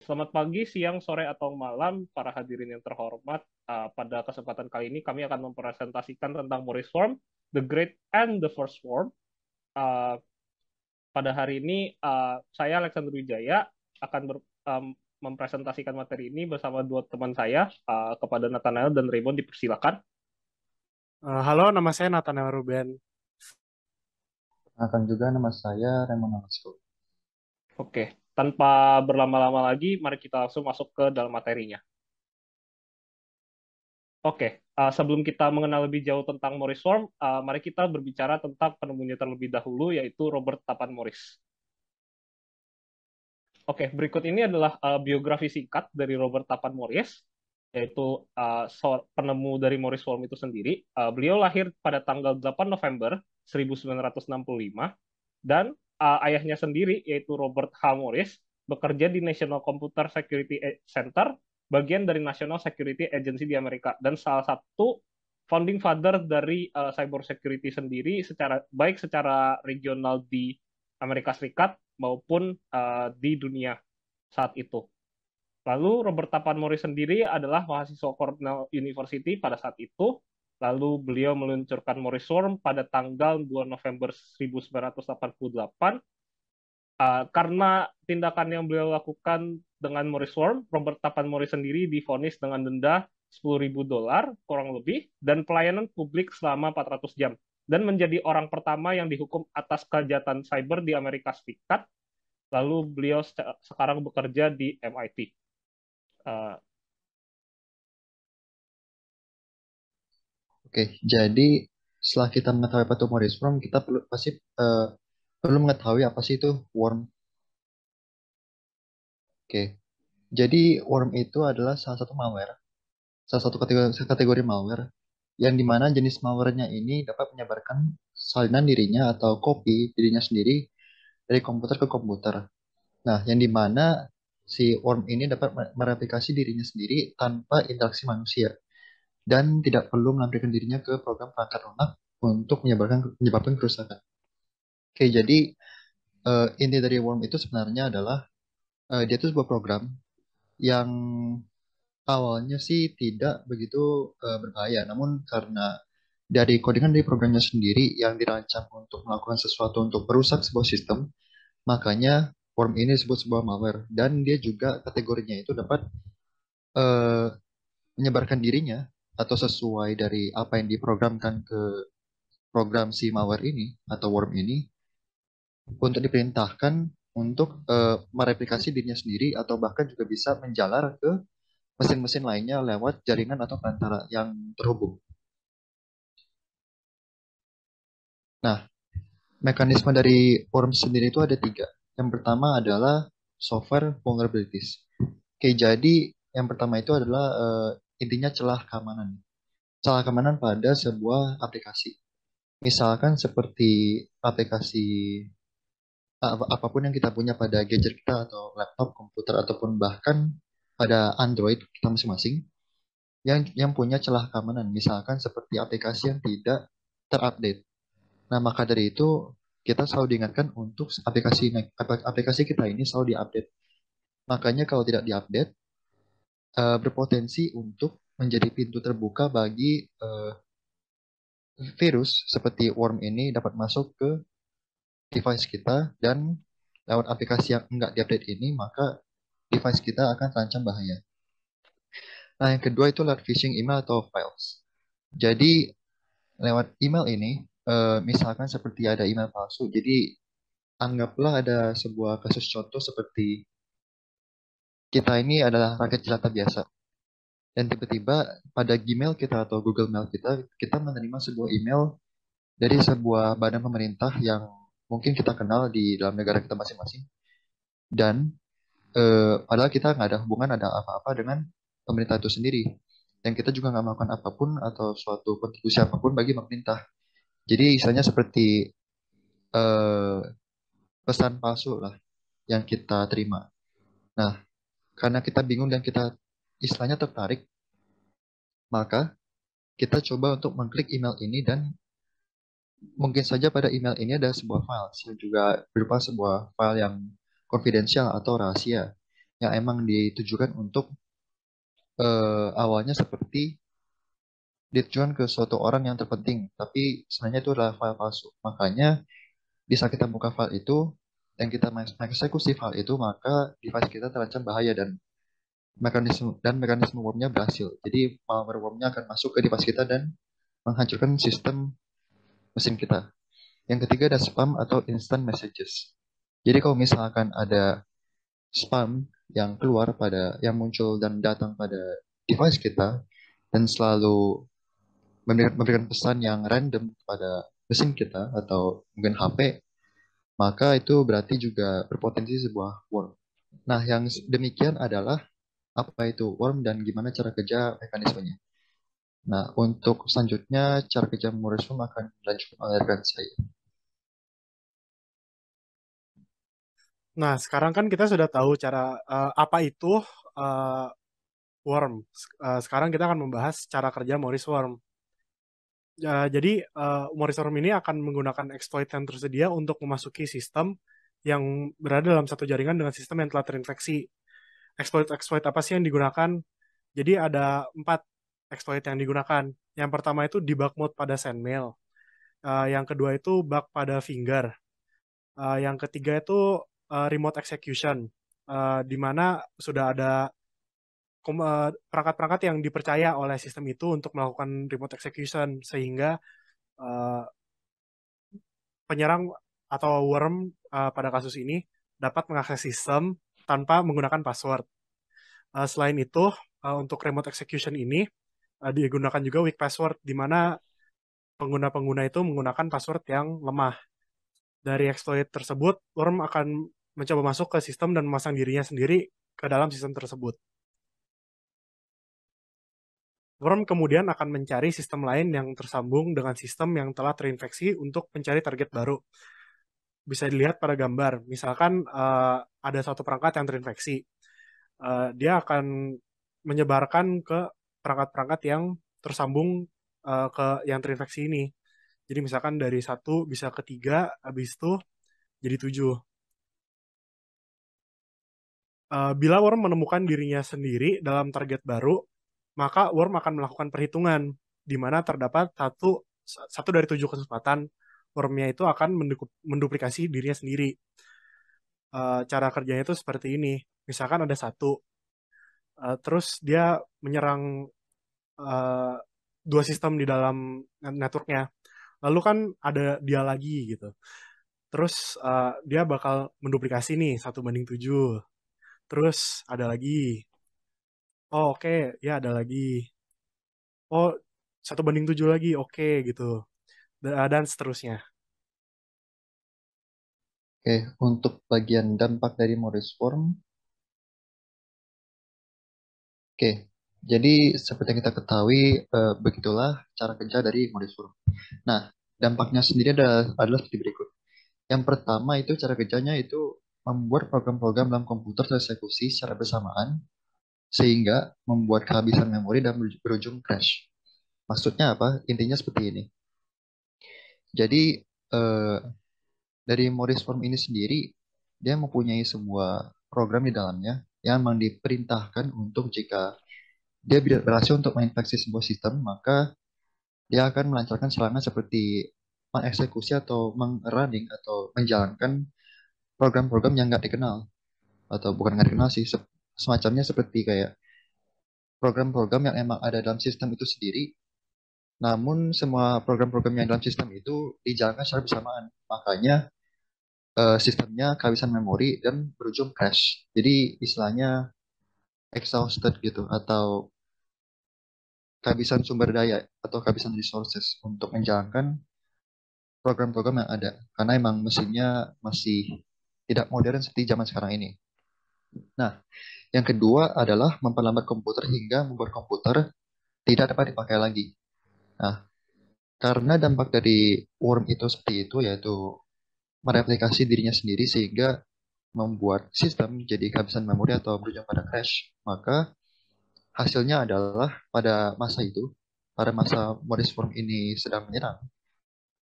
Selamat pagi, siang, sore, atau malam, para hadirin yang terhormat. Pada kesempatan kali ini kami akan mempresentasikan tentang Morris Worm, The Great and the First Worm. Uh, Pada hari ini, saya Alexander Wijaya akan mempresentasikan materi ini bersama dua teman saya. Kepada Nathanael dan Raymond dipersilakan. Halo, nama saya Nathanael Ruben. Akan juga nama saya Raymond Alasko. Oke, tanpa berlama-lama lagi, mari kita langsung masuk ke dalam materinya. Oke, sebelum kita mengenal lebih jauh tentang Morris Worm, mari kita berbicara tentang penemunya terlebih dahulu, yaitu Robert Tapan Morris. Oke, berikut ini adalah biografi singkat dari Robert Tapan Morris, yaitu penemu dari Morris Worm itu sendiri. Beliau lahir pada tanggal 8 November 1965, dan ayahnya sendiri, yaitu Robert H. Morris, bekerja di National Computer Security Center, bagian dari National Security Agency di Amerika, dan salah satu founding father dari cyber security sendiri, baik secara regional di Amerika Serikat maupun di dunia saat itu. Lalu Robert Tapan Morris sendiri adalah mahasiswa Cornell University pada saat itu. Lalu beliau meluncurkan Morris Worm pada tanggal 2 November 1988. Karena tindakan yang beliau lakukan dengan Morris Worm, Robert Tapan Morris sendiri divonis dengan denda $10.000 kurang lebih dan pelayanan publik selama 400 jam, dan menjadi orang pertama yang dihukum atas kejahatan cyber di Amerika Serikat. Lalu beliau sekarang bekerja di MIT. Uh, Oke, jadi setelah kita mengetahui apa itu Morris Worm, kita perlu mengetahui apa sih itu worm. Oke, jadi worm itu adalah salah satu malware, salah satu kategori malware yang dimana jenis malwarenya ini dapat menyebarkan salinan dirinya atau kopi dirinya sendiri dari komputer ke komputer. Nah, yang dimana si worm ini dapat mereplikasi dirinya sendiri tanpa interaksi manusia dan tidak perlu melampirkan dirinya ke program perangkat lunak untuk menyebabkan kerusakan. Oke, jadi inti dari worm itu sebenarnya adalah dia itu sebuah program yang awalnya sih tidak begitu berbahaya, namun karena dari codingan dari programnya sendiri yang dirancang untuk melakukan sesuatu untuk merusak sebuah sistem, makanya worm ini disebut sebuah malware dan dia juga kategorinya itu dapat eh, menyebarkan dirinya atau sesuai dari apa yang diprogramkan ke program si malware ini atau worm ini untuk diperintahkan untuk mereplikasi dirinya sendiri atau bahkan juga bisa menjalar ke mesin-mesin lainnya lewat jaringan atau perantara yang terhubung. Nah, mekanisme dari worm sendiri itu ada tiga. Yang pertama adalah software vulnerabilities. Oke, jadi yang pertama itu adalah intinya celah keamanan. Celah keamanan pada sebuah aplikasi. Misalkan seperti aplikasi apapun yang kita punya pada gadget kita atau laptop, komputer ataupun bahkan pada Android kita masing-masing yang punya celah keamanan, misalkan seperti aplikasi yang tidak terupdate. Nah, maka dari itu kita selalu diingatkan untuk aplikasi kita ini selalu diupdate. Makanya kalau tidak diupdate berpotensi untuk menjadi pintu terbuka bagi virus seperti worm ini dapat masuk ke device kita dan lewat aplikasi yang enggak diupdate ini maka device kita akan terancam bahaya. Nah, yang kedua itu lewat phishing email atau files. Jadi, lewat email ini, misalkan seperti ada email palsu, jadi anggaplah ada sebuah kasus contoh seperti kita ini adalah rakyat jelata biasa. Dan tiba-tiba pada Gmail kita atau Google Mail kita, kita menerima sebuah email dari sebuah badan pemerintah yang mungkin kita kenal di dalam negara kita masing-masing. Dan padahal kita nggak ada hubungan ada apa-apa dengan pemerintah itu sendiri dan kita juga nggak melakukan apapun atau suatu kontribusi apapun bagi pemerintah. Jadi istilahnya seperti eh, pesan palsu lah yang kita terima. Nah, karena kita bingung dan kita istilahnya tertarik, maka kita coba untuk mengklik email ini dan mungkin saja pada email ini ada sebuah file yang juga berupa sebuah file yang konfidensial atau rahasia. yang emang ditujukan untuk awalnya seperti ditujukan ke suatu orang yang terpenting, tapi sebenarnya itu adalah file palsu. Makanya di saat kita buka file itu dan kita mengeksekusi file itu, maka device kita terancam bahaya dan mekanisme wormnya berhasil. Jadi malware wormnya akan masuk ke device kita dan menghancurkan sistem mesin kita. Yang ketiga ada spam atau instant messages. Jadi kalau misalkan ada spam yang muncul dan datang pada device kita dan selalu memberikan pesan yang random pada mesin kita atau mungkin HP, maka itu berarti juga berpotensi sebuah worm. Nah, yang demikian adalah apa itu worm dan gimana cara kerja mekanismenya. Nah, untuk selanjutnya cara kerja Morris worm akan dilanjutkan oleh rekan saya. Nah, sekarang kan kita sudah tahu cara apa itu uh, worm. Sekarang kita akan membahas cara kerja Morris worm. Jadi Morris worm ini akan menggunakan exploit yang tersedia untuk memasuki sistem yang berada dalam satu jaringan dengan sistem yang telah terinfeksi. Exploit-exploit apa sih yang digunakan? Jadi ada 4 exploit yang digunakan. Yang pertama itu debug mode pada sendmail. Yang kedua itu bug pada finger. Yang ketiga itu remote execution, di mana sudah ada perangkat-perangkat yang dipercaya oleh sistem itu untuk melakukan remote execution, sehingga uh, penyerang atau worm pada kasus ini dapat mengakses sistem tanpa menggunakan password. Selain itu, untuk remote execution ini digunakan juga weak password, di mana pengguna-pengguna itu menggunakan password yang lemah. Dari exploit tersebut, worm akan mencoba masuk ke sistem dan memasang dirinya sendiri ke dalam sistem tersebut. Worm kemudian akan mencari sistem lain yang tersambung dengan sistem yang telah terinfeksi untuk mencari target baru. Bisa dilihat pada gambar, misalkan ada satu perangkat yang terinfeksi. Dia akan menyebarkan ke perangkat-perangkat yang tersambung ke yang terinfeksi ini. Jadi misalkan dari 1 bisa ke 3, habis itu jadi 7. Bila worm menemukan dirinya sendiri dalam target baru, maka worm akan melakukan perhitungan, di mana terdapat satu dari 7 kesempatan wormnya itu akan menduplikasi dirinya sendiri. Cara kerjanya itu seperti ini. Misalkan ada 1, terus dia menyerang uh, 2 sistem di dalam networknya. Lalu kan ada dia lagi gitu. Terus dia bakal menduplikasi nih 1:7. Terus ada lagi. Oh, oke, ya ada lagi. Oh, 1:7 lagi, oke gitu. Dan seterusnya. Oke, untuk bagian dampak dari Morris worm, oke, jadi seperti yang kita ketahui, begitulah cara kerja dari Morris worm. Nah, dampaknya sendiri adalah seperti berikut. Yang pertama itu cara kerjanya itu membuat program-program dalam komputer tereksekusi secara bersamaan sehingga membuat kehabisan memori dan berujung crash. Maksudnya apa? Intinya seperti ini. Jadi eh, dari Morris Form ini sendiri dia mempunyai sebuah program di dalamnya yang memang diperintahkan untuk jika dia berhasil untuk menginfeksi sebuah sistem, maka dia akan melancarkan serangan seperti mengeksekusi atau mengrunning atau menjalankan program-program yang nggak dikenal atau bukan nggak dikenal sih semacamnya seperti kayak program-program yang emang ada dalam sistem itu sendiri, namun semua program-program yang dalam sistem itu dijalankan secara bersamaan, makanya sistemnya kehabisan memori dan berujung crash. Jadi istilahnya exhausted gitu atau kehabisan sumber daya atau kehabisan resources untuk menjalankan program-program yang ada karena emang mesinnya masih tidak modern seperti zaman sekarang ini. Nah, yang kedua adalah memperlambat komputer hingga membuat komputer tidak dapat dipakai lagi. Nah, karena dampak dari worm itu seperti itu, yaitu mereplikasi dirinya sendiri sehingga membuat sistem jadi kehabisan memori atau berujung pada crash, maka hasilnya adalah pada masa Morris worm ini sedang menyerang,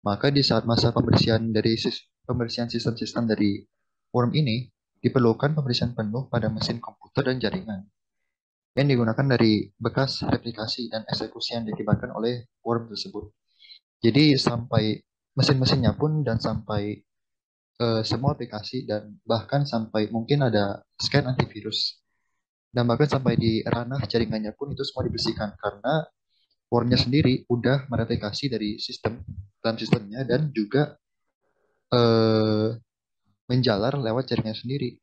maka di saat masa pembersihan sistem-sistem dari worm ini, diperlukan pemeriksaan penuh pada mesin komputer dan jaringan yang digunakan dari bekas replikasi dan eksekusi yang diakibatkan oleh worm tersebut. Jadi sampai mesin-mesinnya pun dan sampai semua aplikasi dan bahkan sampai mungkin ada scan antivirus dan bahkan sampai di ranah jaringannya pun itu semua dibersihkan karena wormnya sendiri udah mereplikasi dari sistem dalam sistemnya dan juga eh, menjalar lewat jaringan sendiri.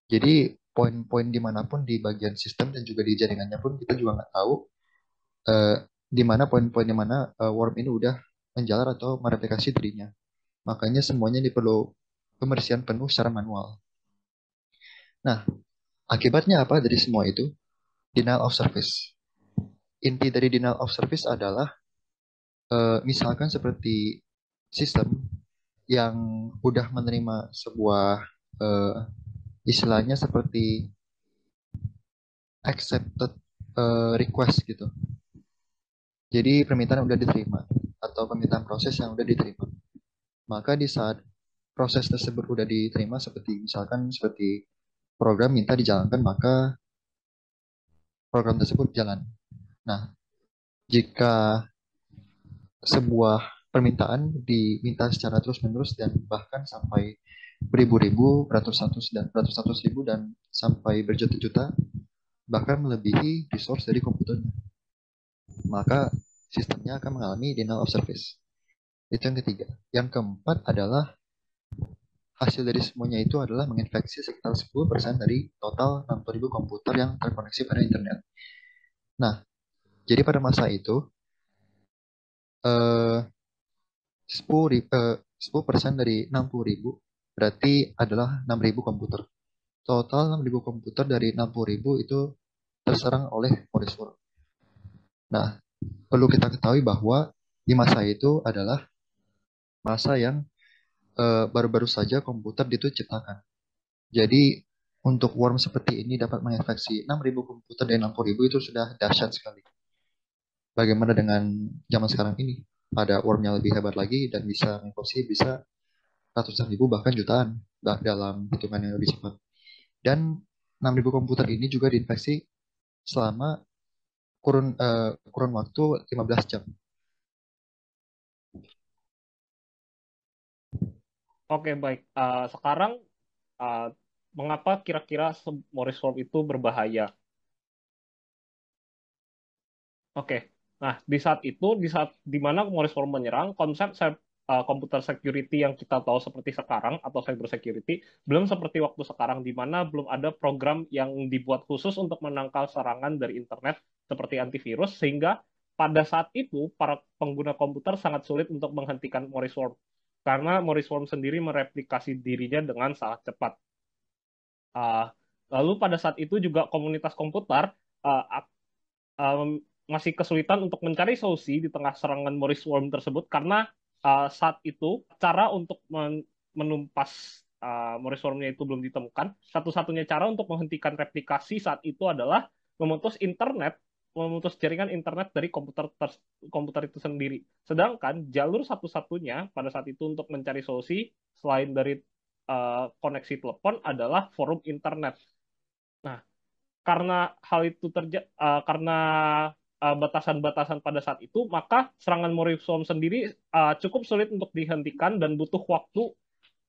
Jadi poin-poin dimanapun di bagian sistem dan juga di jaringannya pun kita juga nggak tahu eh, di mana poin-poin di mana worm ini udah menjalar atau mereplikasi dirinya. Makanya semuanya diperlu pembersihan penuh secara manual. Nah, akibatnya apa dari semua itu? Denial of service. Inti dari denial of service adalah misalkan seperti sistem yang udah menerima sebuah eh, istilahnya seperti accepted request gitu. Jadi permintaan yang udah diterima atau permintaan proses yang udah diterima. Maka di saat proses tersebut udah diterima seperti misalkan seperti program minta dijalankan maka program tersebut jalan. Nah, jika sebuah permintaan diminta secara terus-menerus dan bahkan sampai beribu-ribu, ratus-ratus ribu dan sampai berjuta-juta, bahkan melebihi resource dari komputernya, maka sistemnya akan mengalami denial of service. Itu yang ketiga. Yang keempat adalah hasil dari semuanya itu adalah menginfeksi sekitar 10% dari total 60.000 komputer yang terkoneksi pada internet. Nah, jadi pada masa itu, eh, 10% dari 60.000 berarti adalah 6.000 komputer. Total 6.000 komputer dari 60.000 itu terserang oleh Morris Worm. Nah, perlu kita ketahui bahwa di masa itu adalah masa yang baru-baru saja komputer diciptakan. Jadi untuk worm seperti ini dapat menginfeksi 6.000 komputer dari 60.000 itu sudah dahsyat sekali. Bagaimana dengan zaman sekarang ini? Ada worm yang lebih hebat lagi dan bisa menginfeksi bisa ratusan ribu bahkan jutaan dalam hitungan yang lebih cepat. Dan 6.000 komputer ini juga diinfeksi selama kurun waktu 15 jam. Oke, baik. Sekarang uh, mengapa kira-kira Morris Worm itu berbahaya? Oke. Nah, di saat di mana Morris Worm menyerang, komputer security yang kita tahu seperti sekarang atau cyber security belum seperti waktu sekarang di mana belum ada program yang dibuat khusus untuk menangkal serangan dari internet seperti antivirus sehingga pada saat itu para pengguna komputer sangat sulit untuk menghentikan Morris Worm karena Morris Worm sendiri mereplikasi dirinya dengan sangat cepat. Uh, Lalu pada saat itu juga komunitas komputer uh, masih kesulitan untuk mencari solusi di tengah serangan Morris Worm tersebut karena saat itu cara untuk menumpas Morris Worm-nya itu belum ditemukan. Satu-satunya cara untuk menghentikan replikasi saat itu adalah memutus jaringan internet dari komputer itu sendiri. Sedangkan jalur satu-satunya pada saat itu untuk mencari solusi selain dari koneksi telepon adalah forum internet. Nah, karena batasan-batasan pada saat itu, maka serangan Morrison sendiri cukup sulit untuk dihentikan dan butuh waktu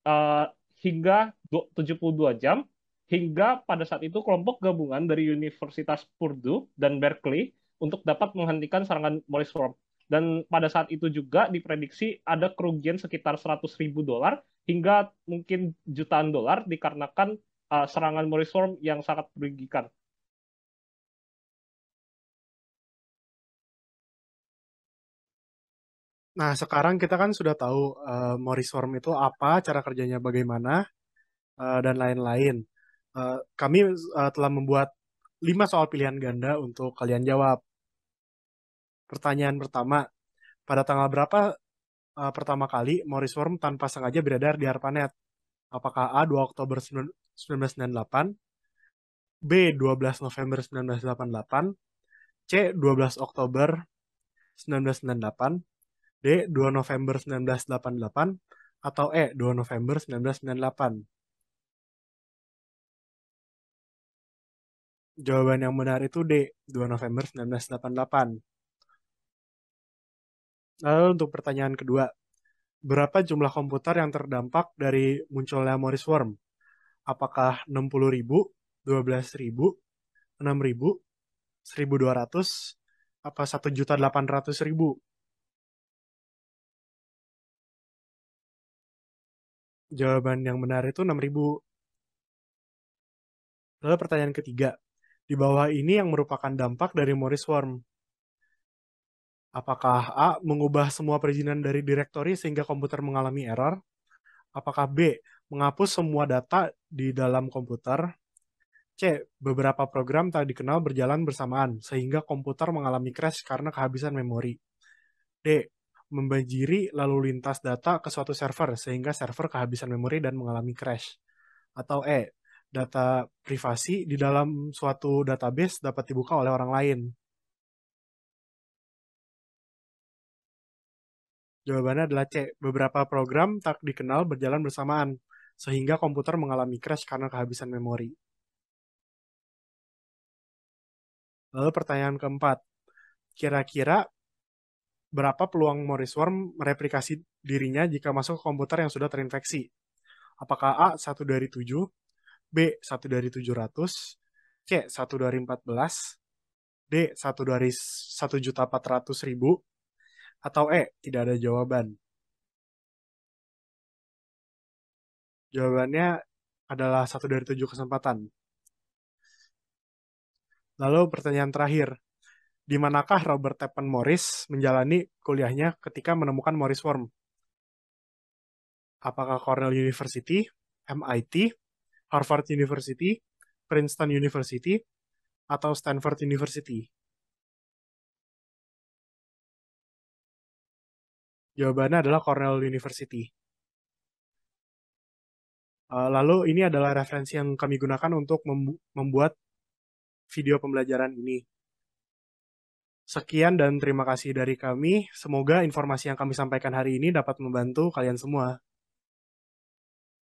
uh, hingga 72 jam hingga pada saat itu kelompok gabungan dari Universitas Purdue dan Berkeley untuk dapat menghentikan serangan Morrison. Dan pada saat itu juga diprediksi ada kerugian sekitar 100.000 dolar hingga mungkin jutaan dolar dikarenakan serangan Morrison yang sangat merugikan. Nah, sekarang kita kan sudah tahu Morris Worm itu apa, cara kerjanya bagaimana, dan lain-lain. Kami telah membuat 5 soal pilihan ganda untuk kalian jawab. Pertanyaan pertama, pada tanggal berapa pertama kali Morris Worm tanpa sengaja beredar di ARPANET? Apakah A 2 Oktober 1998, B 12 November 1988, C 12 Oktober 1998, D 2 November 1988, atau E 2 November 1998? Jawaban yang benar itu D, 2 November 1988. Lalu untuk pertanyaan kedua, berapa jumlah komputer yang terdampak dari munculnya Morris Worm? Apakah 60.000, 12.000, 6.000, 1.200, apa 1.800.000? Jawaban yang benar itu 6.000. Lalu pertanyaan ketiga, di bawah ini yang merupakan dampak dari Morris Worm. Apakah A, mengubah semua perizinan dari direktori sehingga komputer mengalami error? Apakah B, menghapus semua data di dalam komputer? C, beberapa program tak dikenal berjalan bersamaan sehingga komputer mengalami crash karena kehabisan memori. D, membanjiri lalu lintas data ke suatu server sehingga server kehabisan memori dan mengalami crash. Atau E, data privasi di dalam suatu database dapat dibuka oleh orang lain. Jawabannya adalah C, beberapa program tak dikenal berjalan bersamaan sehingga komputer mengalami crash karena kehabisan memori. Lalu pertanyaan keempat, kira-kira berapa peluang Morris Worm mereplikasi dirinya jika masuk ke komputer yang sudah terinfeksi? Apakah A, 1 dari 7, B, 1 dari 700, C, 1 dari 14, D, 1 dari 1.400.000, atau E, tidak ada jawaban? Jawabannya adalah 1 dari 7 kesempatan. Lalu pertanyaan terakhir, di manakah Robert Tappan Morris menjalani kuliahnya ketika menemukan Morris Worm? Apakah Cornell University, MIT, Harvard University, Princeton University, atau Stanford University? Jawabannya adalah Cornell University. Lalu ini adalah referensi yang kami gunakan untuk membuat video pembelajaran ini. Sekian dan terima kasih dari kami. Semoga informasi yang kami sampaikan hari ini dapat membantu kalian semua.